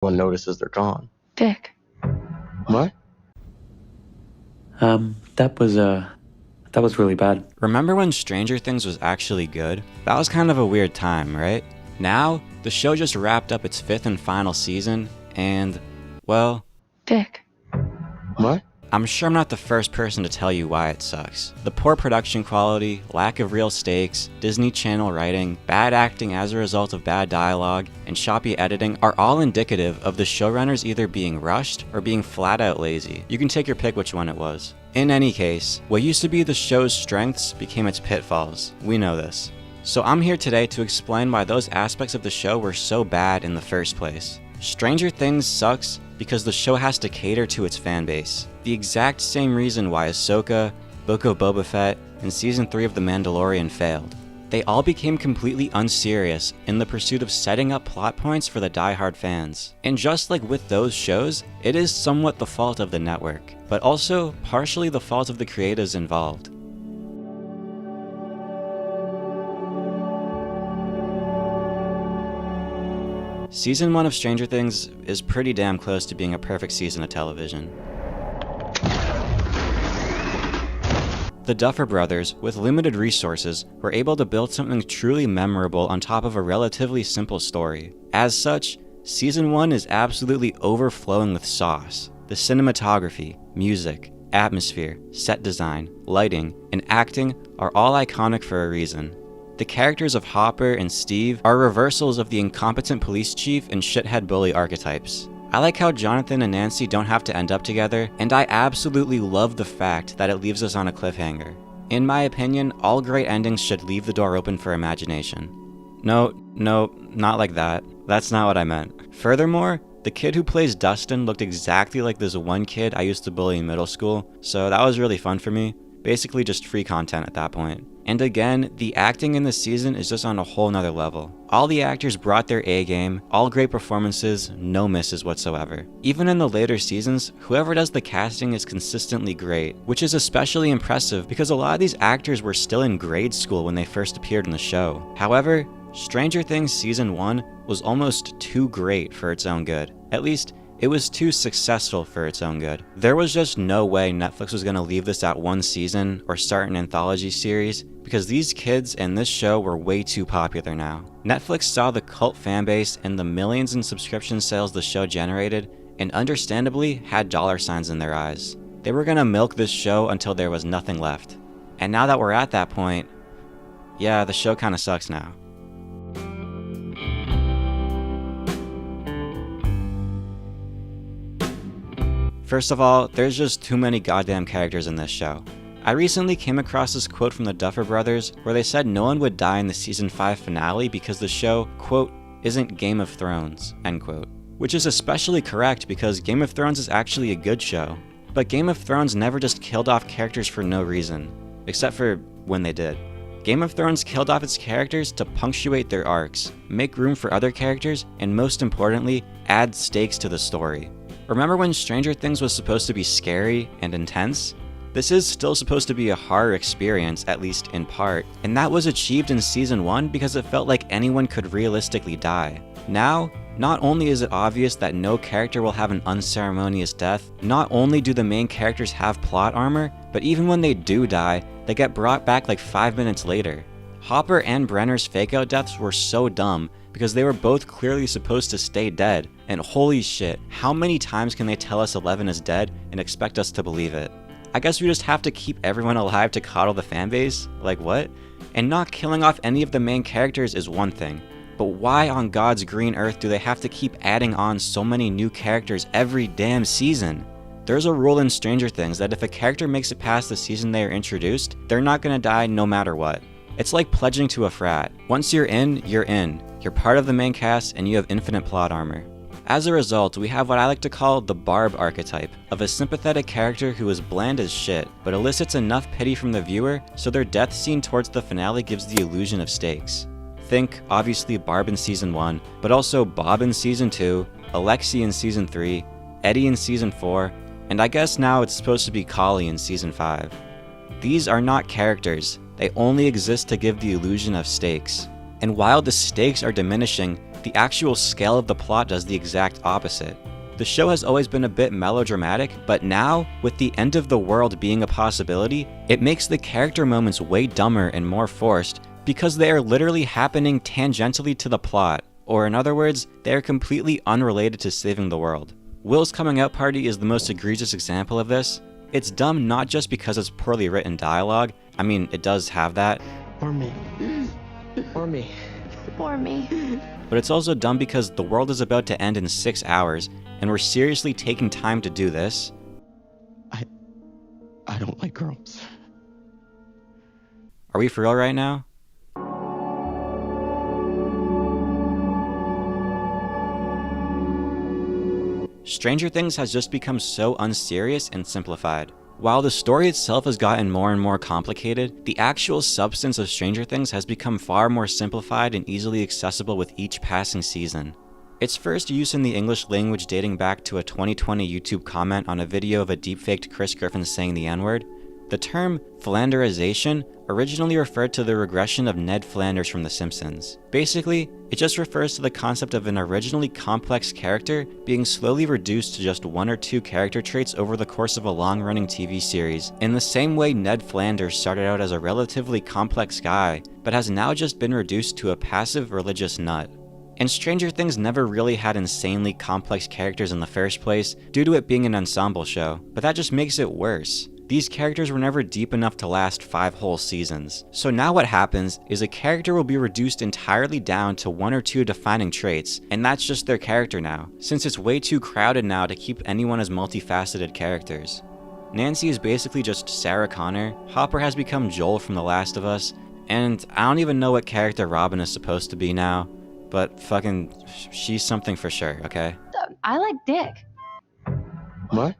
one notices they're gone. Vic. What? That was really bad. Remember when Stranger Things was actually good? That was kind of a weird time, right? Now, the show just wrapped up its 5th and final season, and, well, Vic. What? I'm sure I'm not the first person to tell you why it sucks. The poor production quality, lack of real stakes, Disney Channel writing, bad acting as a result of bad dialogue, and choppy editing are all indicative of the showrunners either being rushed or being flat out lazy. You can take your pick which one it was. In any case, what used to be the show's strengths became its pitfalls. We know this. So I'm here today to explain why those aspects of the show were so bad in the first place. Stranger Things sucks because the show has to cater to its fanbase. The exact same reason why Ahsoka, Book of Boba Fett, and Season 3 of The Mandalorian failed. They all became completely unserious in the pursuit of setting up plot points for the die-hard fans. And just like with those shows, it is somewhat the fault of the network, but also partially the fault of the creatives involved. Season 1 of Stranger Things is pretty damn close to being a perfect season of television. The Duffer Brothers, with limited resources, were able to build something truly memorable on top of a relatively simple story. As such, Season 1 is absolutely overflowing with sauce. The cinematography, music, atmosphere, set design, lighting, and acting are all iconic for a reason. The characters of Hopper and Steve are reversals of the incompetent police chief and shithead bully archetypes. I like how Jonathan and Nancy don't have to end up together, and I absolutely love the fact that it leaves us on a cliffhanger. In my opinion, all great endings should leave the door open for imagination. No, not like that. That's not what I meant. Furthermore, the kid who plays Dustin looked exactly like this one kid I used to bully in middle school, so that was really fun for me. Basically just free content at that point. And again, the acting in this season is just on a whole nother level. All the actors brought their A game, all great performances, no misses whatsoever. Even in the later seasons, whoever does the casting is consistently great, which is especially impressive because a lot of these actors were still in grade school when they first appeared in the show. However, Stranger Things Season 1 was almost too great for its own good. At least, it was too successful for its own good. There was just no way Netflix was going to leave this at one season or start an anthology series because these kids and this show were way too popular now. Netflix saw the cult fanbase and the millions in subscription sales the show generated and understandably had dollar signs in their eyes. They were going to milk this show until there was nothing left. And now that we're at that point, yeah, the show kind of sucks now. First of all, there's just too many goddamn characters in this show. I recently came across this quote from the Duffer Brothers where they said no one would die in the season 5 finale because the show, quote, isn't Game of Thrones, end quote. Which is especially correct because Game of Thrones is actually a good show. But Game of Thrones never just killed off characters for no reason, except for when they did. Game of Thrones killed off its characters to punctuate their arcs, make room for other characters, and most importantly, add stakes to the story. Remember when Stranger Things was supposed to be scary and intense? This is still supposed to be a horror experience, at least in part, and that was achieved in Season 1 because it felt like anyone could realistically die. Now, not only is it obvious that no character will have an unceremonious death, not only do the main characters have plot armor, but even when they do die, they get brought back like 5 minutes later. Hopper and Brenner's fake-out deaths were so dumb because they were both clearly supposed to stay dead, and holy shit, how many times can they tell us Eleven is dead and expect us to believe it? I guess we just have to keep everyone alive to coddle the fanbase? Like what? And not killing off any of the main characters is one thing, but why on God's green earth do they have to keep adding on so many new characters every damn season? There's a rule in Stranger Things that if a character makes it past the season they are introduced, they're not gonna die no matter what. It's like pledging to a frat. Once you're in, you're in. You're part of the main cast and you have infinite plot armor. As a result, we have what I like to call the Barb archetype, of a sympathetic character who is bland as shit, but elicits enough pity from the viewer so their death scene towards the finale gives the illusion of stakes. Think, obviously, Barb in Season 1, but also Bob in Season 2, Alexi in Season 3, Eddie in Season 4, and I guess now it's supposed to be Kali in Season 5. These are not characters, they only exist to give the illusion of stakes. And while the stakes are diminishing, the actual scale of the plot does the exact opposite. The show has always been a bit melodramatic, but now, with the end of the world being a possibility, it makes the character moments way dumber and more forced because they are literally happening tangentially to the plot, or in other words, they are completely unrelated to saving the world. Will's coming out party is the most egregious example of this. It's dumb not just because it's poorly written dialogue, I mean, it does have that, Or me. Or me. For me. but it's also dumb because the world is about to end in 6 hours, and we're seriously taking time to do this. I don't like girls. Are we for real right now? Stranger Things has just become so unserious and simplified. While the story itself has gotten more and more complicated, the actual substance of Stranger Things has become far more simplified and easily accessible with each passing season. Its first use in the English language dating back to a 2020 YouTube comment on a video of a deepfaked Chris Griffin saying the N-word. The term Flanderization originally referred to the regression of Ned Flanders from The Simpsons. Basically, it just refers to the concept of an originally complex character being slowly reduced to just 1 or 2 character traits over the course of a long-running TV series, in the same way Ned Flanders started out as a relatively complex guy, but has now just been reduced to a passive religious nut. And Stranger Things never really had insanely complex characters in the first place, due to it being an ensemble show, but that just makes it worse. These characters were never deep enough to last 5 whole seasons. So now what happens is a character will be reduced entirely down to 1 or 2 defining traits, and that's just their character now, since it's way too crowded now to keep anyone as multifaceted characters. Nancy is basically just Sarah Connor, Hopper has become Joel from The Last of Us, and I don't even know what character Robin is supposed to be now, but fucking, she's something for sure, okay? I like Dick. What?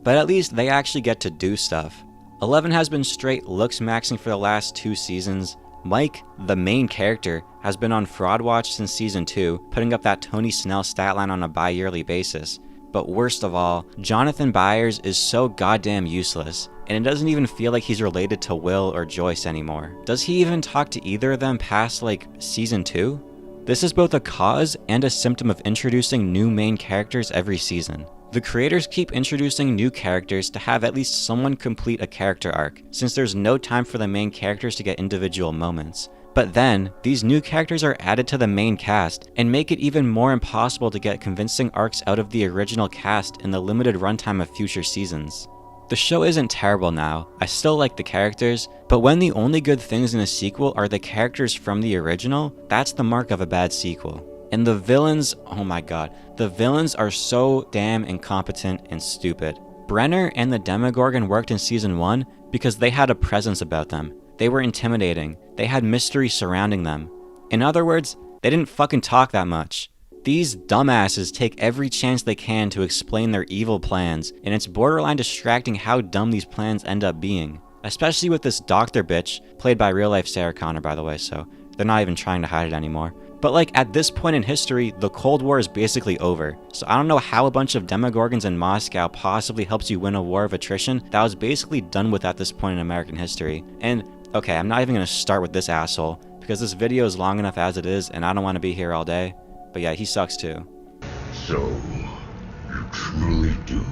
But at least they actually get to do stuff. Eleven has been straight looks maxing for the last 2 seasons. Mike, the main character, has been on Fraud Watch since season 2, putting up that Tony Snell stat line on a bi-yearly basis. But worst of all, Jonathan Byers is so goddamn useless, and it doesn't even feel like he's related to Will or Joyce anymore. Does he even talk to either of them past, like, season 2? This is both a cause and a symptom of introducing new main characters every season. The creators keep introducing new characters to have at least someone complete a character arc, since there's no time for the main characters to get individual moments. But then, these new characters are added to the main cast, and make it even more impossible to get convincing arcs out of the original cast in the limited runtime of future seasons. The show isn't terrible now, I still like the characters, but when the only good things in a sequel are the characters from the original, that's the mark of a bad sequel. And the villains, oh my god, the villains are so damn incompetent and stupid. Brenner and the Demogorgon worked in season 1 because they had a presence about them. They were intimidating, they had mystery surrounding them. In other words, they didn't fucking talk that much. These dumbasses take every chance they can to explain their evil plans, and it's borderline distracting how dumb these plans end up being. Especially with this doctor bitch, played by real-life Sarah Connor by the way, so they're not even trying to hide it anymore. But like, at this point in history, the Cold War is basically over, so I don't know how a bunch of Demogorgons in Moscow possibly helps you win a war of attrition that was basically done with at this point in American history. And, okay, I'm not even gonna start with this asshole, because this video is long enough as it is, and I don't want to be here all day. But yeah, he sucks too. So, you truly do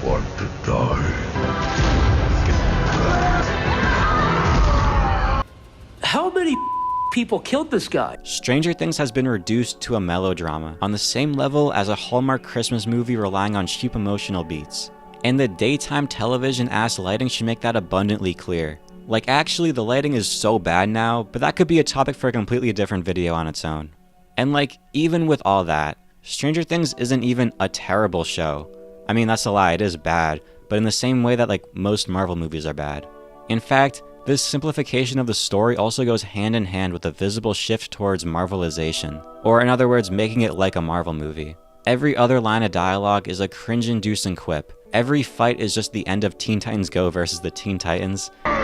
want to die? How many people killed this guy? Stranger Things has been reduced to a melodrama, on the same level as a Hallmark Christmas movie relying on cheap emotional beats. And the daytime television-ass lighting should make that abundantly clear. Like, actually, the lighting is so bad now, but that could be a topic for a completely different video on its own. And like, even with all that, Stranger Things isn't even a terrible show. I mean, that's a lie, it is bad, but in the same way that like most Marvel movies are bad. In fact, this simplification of the story also goes hand in hand with a visible shift towards Marvelization, or in other words, making it like a Marvel movie. Every other line of dialogue is a cringe-inducing quip. Every fight is just the end of Teen Titans Go versus the Teen Titans. And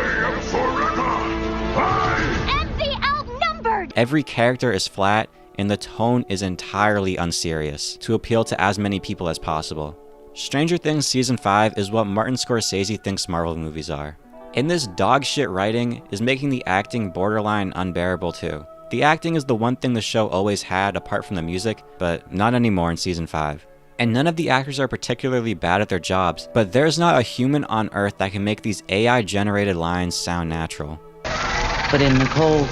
the outnumbered! Every character is flat, and the tone is entirely unserious, to appeal to as many people as possible. Stranger Things Season 5 is what Martin Scorsese thinks Marvel movies are. And this dog shit writing is making the acting borderline unbearable too. The acting is the one thing the show always had apart from the music, but not anymore in season 5. And none of the actors are particularly bad at their jobs, but there's not a human on Earth that can make these AI-generated lines sound natural. But in the cold,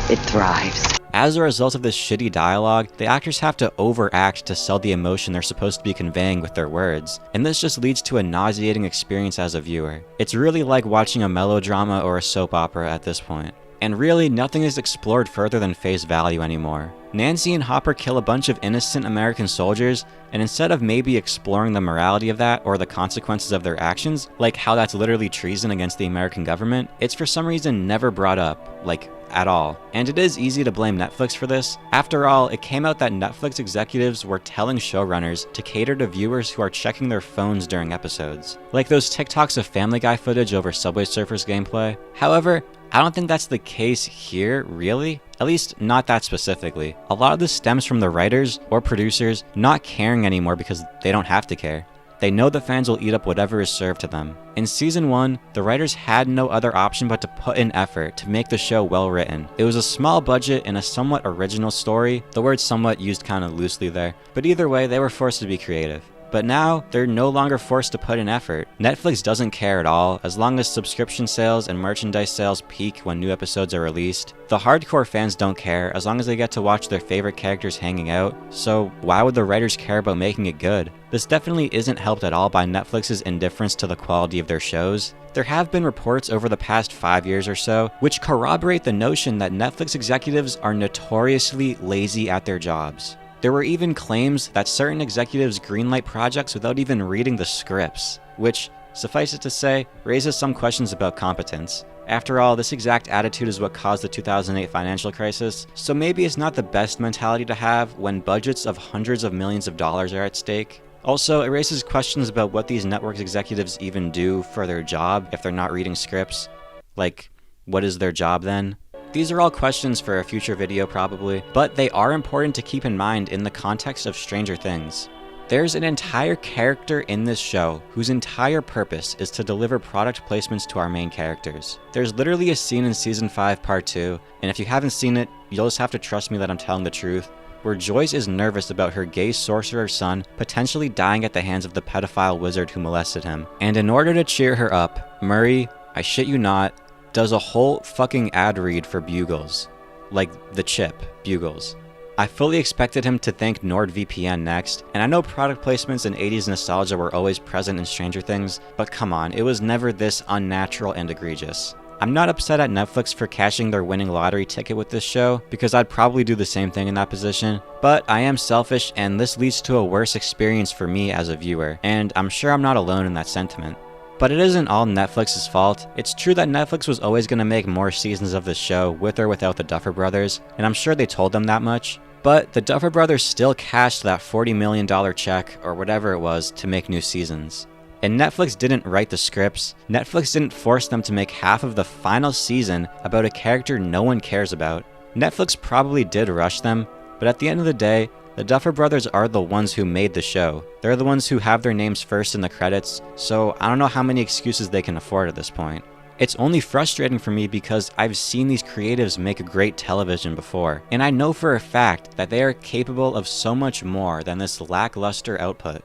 it thrives. As a result of this shitty dialogue, the actors have to overact to sell the emotion they're supposed to be conveying with their words, and this just leads to a nauseating experience as a viewer. It's really like watching a melodrama or a soap opera at this point. And really, nothing is explored further than face value anymore. Nancy and Hopper kill a bunch of innocent American soldiers, and instead of maybe exploring the morality of that or the consequences of their actions, like how that's literally treason against the American government, it's for some reason never brought up, like, at all. And it is easy to blame Netflix for this. After all, it came out that Netflix executives were telling showrunners to cater to viewers who are checking their phones during episodes, like those TikToks of Family Guy footage over Subway Surfers gameplay. However, I don't think that's the case here, really. At least, not that specifically. A lot of this stems from the writers or producers not caring anymore because they don't have to care. They know the fans will eat up whatever is served to them. In season 1, the writers had no other option but to put in effort to make the show well written. It was a small budget and a somewhat original story, the word somewhat used kind of loosely there, but either way, they were forced to be creative. But now, they're no longer forced to put in effort. Netflix doesn't care at all, as long as subscription sales and merchandise sales peak when new episodes are released. The hardcore fans don't care, as long as they get to watch their favorite characters hanging out, so why would the writers care about making it good? This definitely isn't helped at all by Netflix's indifference to the quality of their shows. There have been reports over the past 5 years or so, which corroborate the notion that Netflix executives are notoriously lazy at their jobs. There were even claims that certain executives greenlight projects without even reading the scripts, which, suffice it to say, raises some questions about competence. After all, this exact attitude is what caused the 2008 financial crisis, so maybe it's not the best mentality to have when budgets of hundreds of millions of dollars are at stake. Also, it raises questions about what these network executives even do for their job if they're not reading scripts. Like, what is their job then? These are all questions for a future video probably, but they are important to keep in mind in the context of Stranger Things. There's an entire character in this show whose entire purpose is to deliver product placements to our main characters. There's literally a scene in Season 5 Part 2, and if you haven't seen it, you'll just have to trust me that I'm telling the truth, where Joyce is nervous about her gay sorcerer son potentially dying at the hands of the pedophile wizard who molested him. And in order to cheer her up, Murray, I shit you not, does a whole fucking ad read for Bugles. Like the chip, Bugles. I fully expected him to thank NordVPN next, and I know product placements and 80s nostalgia were always present in Stranger Things, but come on, it was never this unnatural and egregious. I'm not upset at Netflix for cashing their winning lottery ticket with this show, because I'd probably do the same thing in that position, but I am selfish and this leads to a worse experience for me as a viewer, and I'm sure I'm not alone in that sentiment. But it isn't all Netflix's fault. It's true that Netflix was always going to make more seasons of this show with or without the Duffer Brothers, and I'm sure they told them that much. But the Duffer Brothers still cashed that $40 million check, or whatever it was, to make new seasons. And Netflix didn't write the scripts. Netflix didn't force them to make half of the final season about a character no one cares about. Netflix probably did rush them, but at the end of the day, the Duffer Brothers are the ones who made the show. They're the ones who have their names first in the credits, so I don't know how many excuses they can afford at this point. It's only frustrating for me because I've seen these creatives make great television before, and I know for a fact that they are capable of so much more than this lackluster output.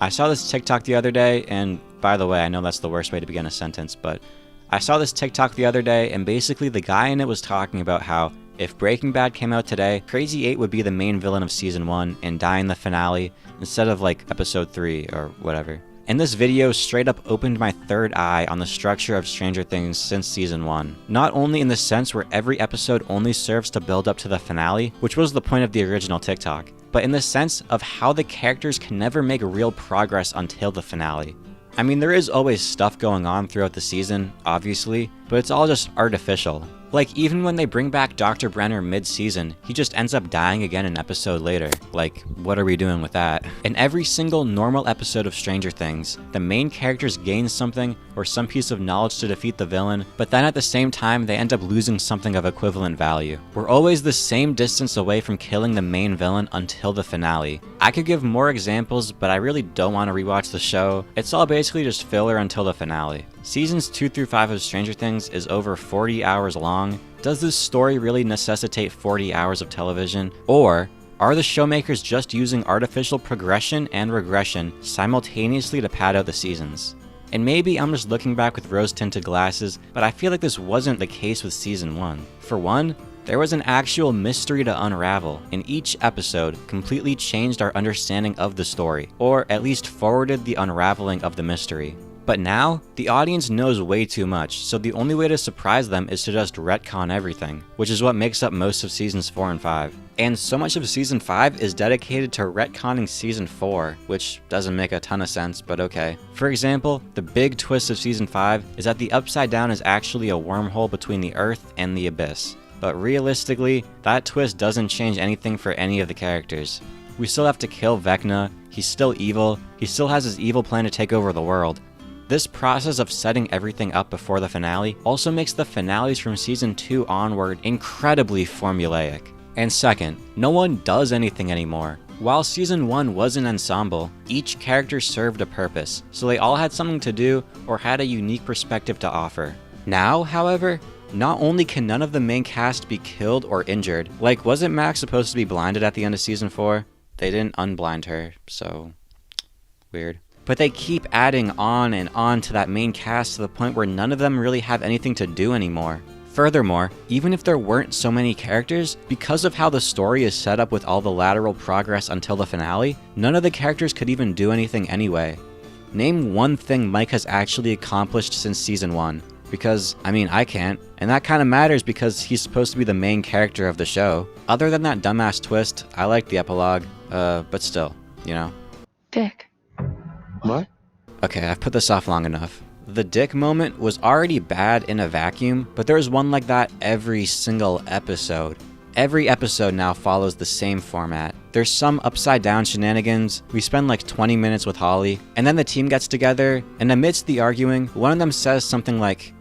I saw this TikTok the other day, and by the way, I know that's the worst way to begin a sentence, but I saw this TikTok the other day, and basically the guy in it was talking about how if Breaking Bad came out today, Crazy 8 would be the main villain of Season 1 and die in the finale instead of like Episode 3 or whatever. And this video straight up opened my third eye on the structure of Stranger Things since Season 1. Not only in the sense where every episode only serves to build up to the finale, which was the point of the original TikTok, but in the sense of how the characters can never make real progress until the finale. I mean, there is always stuff going on throughout the season, obviously, but it's all just artificial. Like, even when they bring back Dr. Brenner mid-season, he just ends up dying again an episode later. Like, what are we doing with that? In every single normal episode of Stranger Things, the main characters gain something or some piece of knowledge to defeat the villain, but then at the same time, they end up losing something of equivalent value. We're always the same distance away from killing the main villain until the finale. I could give more examples, but I really don't want to rewatch the show. It's all basically just filler until the finale. Seasons 2 through 5 of Stranger Things is over 40 hours long. Does this story really necessitate 40 hours of television? Or are the showmakers just using artificial progression and regression simultaneously to pad out the seasons? And maybe I'm just looking back with rose-tinted glasses, but I feel like this wasn't the case with Season 1. For one, there was an actual mystery to unravel, and each episode completely changed our understanding of the story, or at least forwarded the unraveling of the mystery. But now, the audience knows way too much, so the only way to surprise them is to just retcon everything, which is what makes up most of Seasons 4 and 5. And so much of Season 5 is dedicated to retconning Season 4, which doesn't make a ton of sense, but okay. For example, the big twist of Season 5 is that the Upside Down is actually a wormhole between the Earth and the Abyss. But realistically, that twist doesn't change anything for any of the characters. We still have to kill Vecna, he's still evil, he still has his evil plan to take over the world. This process of setting everything up before the finale also makes the finales from Season 2 onward incredibly formulaic. And second, no one does anything anymore. While Season 1 was an ensemble, each character served a purpose, so they all had something to do or had a unique perspective to offer. Now, however, not only can none of the main cast be killed or injured, like wasn't Max supposed to be blinded at the end of Season 4? They didn't unblind her, so weird. But they keep adding on and on to that main cast to the point where none of them really have anything to do anymore. Furthermore, even if there weren't so many characters, because of how the story is set up with all the lateral progress until the finale, none of the characters could even do anything anyway. Name one thing Mike has actually accomplished since Season 1. Because, I can't. And that kind of matters because he's supposed to be the main character of the show. Other than that dumbass twist, I like the epilogue, but still, you know. Dick. What? Okay, I've put this off long enough. The Dick moment was already bad in a vacuum, but there was one like that every single episode. Every episode now follows the same format. There's some upside down shenanigans, we spend like 20 minutes with Holly, and then the team gets together, and amidst the arguing, one of them says something like,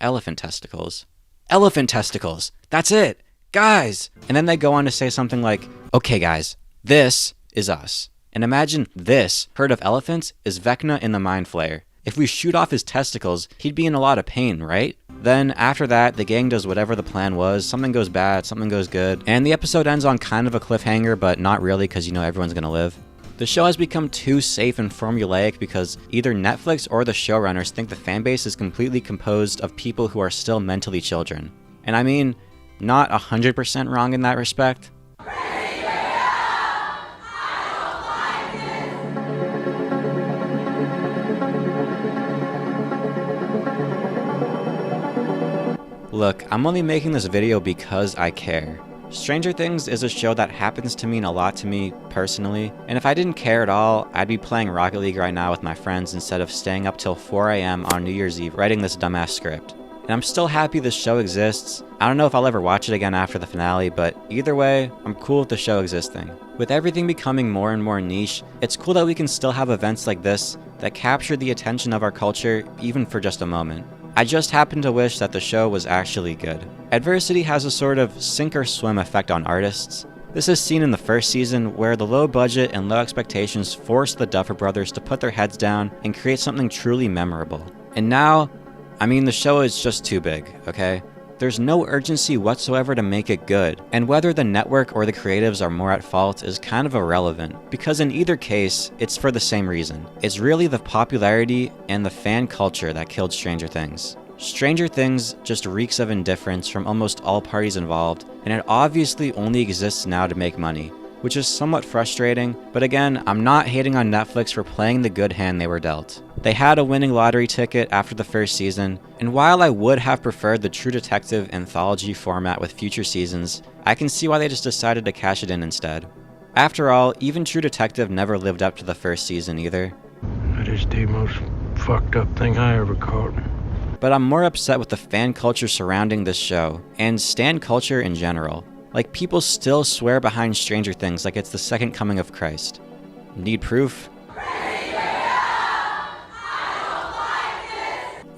elephant testicles. Elephant testicles! That's it! Guys! And then they go on to say something like, okay guys, this is us. And imagine this herd of elephants is Vecna in the Mind Flayer. If we shoot off his testicles, he'd be in a lot of pain, right? Then after that, the gang does whatever the plan was, something goes bad, something goes good, and the episode ends on kind of a cliffhanger, but not really because you know everyone's gonna live. The show has become too safe and formulaic because either Netflix or the showrunners think the fanbase is completely composed of people who are still mentally children. And not 100% wrong in that respect. Look, I'm only making this video because I care. Stranger Things is a show that happens to mean a lot to me personally, and if I didn't care at all, I'd be playing Rocket League right now with my friends instead of staying up till 4 AM on New Year's Eve writing this dumbass script. And I'm still happy this show exists. I don't know if I'll ever watch it again after the finale, but either way, I'm cool with the show existing. With everything becoming more and more niche, it's cool that we can still have events like this that capture the attention of our culture even for just a moment. I just happen to wish that the show was actually good. Adversity has a sort of sink or swim effect on artists. This is seen in the first season where the low budget and low expectations forced the Duffer Brothers to put their heads down and create something truly memorable. And now, the show is just too big, okay? There's no urgency whatsoever to make it good, and whether the network or the creatives are more at fault is kind of irrelevant, because in either case, it's for the same reason. It's really the popularity and the fan culture that killed Stranger Things. Stranger Things just reeks of indifference from almost all parties involved, and it obviously only exists now to make money, which is somewhat frustrating, but again, I'm not hating on Netflix for playing the good hand they were dealt. They had a winning lottery ticket after the first season, and while I would have preferred the True Detective anthology format with future seasons, I can see why they just decided to cash it in instead. After all, even True Detective never lived up to the first season either. That is the most fucked up thing I ever caught. but I'm more upset with the fan culture surrounding this show, and stan culture in general. Like, people still swear behind Stranger Things like it's the second coming of Christ. Need proof?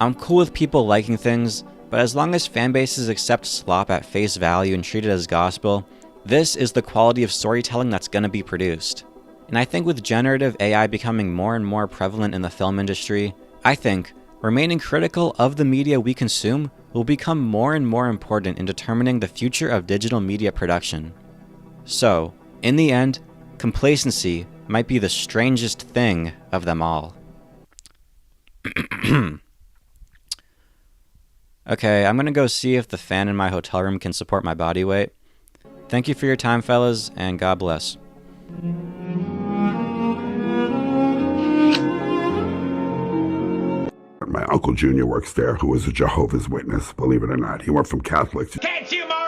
I'm cool with people liking things, but as long as fanbases accept slop at face value and treat it as gospel, this is the quality of storytelling that's gonna be produced. And I think with generative AI becoming more and more prevalent in the film industry, I think remaining critical of the media we consume will become more and more important in determining the future of digital media production. So, in the end, complacency might be the strangest thing of them all. Okay, I'm gonna go see if the fan in my hotel room can support my body weight. Thank you for your time, fellas, and God bless. My Uncle Junior works there, who is a Jehovah's Witness, believe it or not. He went from Catholic to... Can't you, Mom?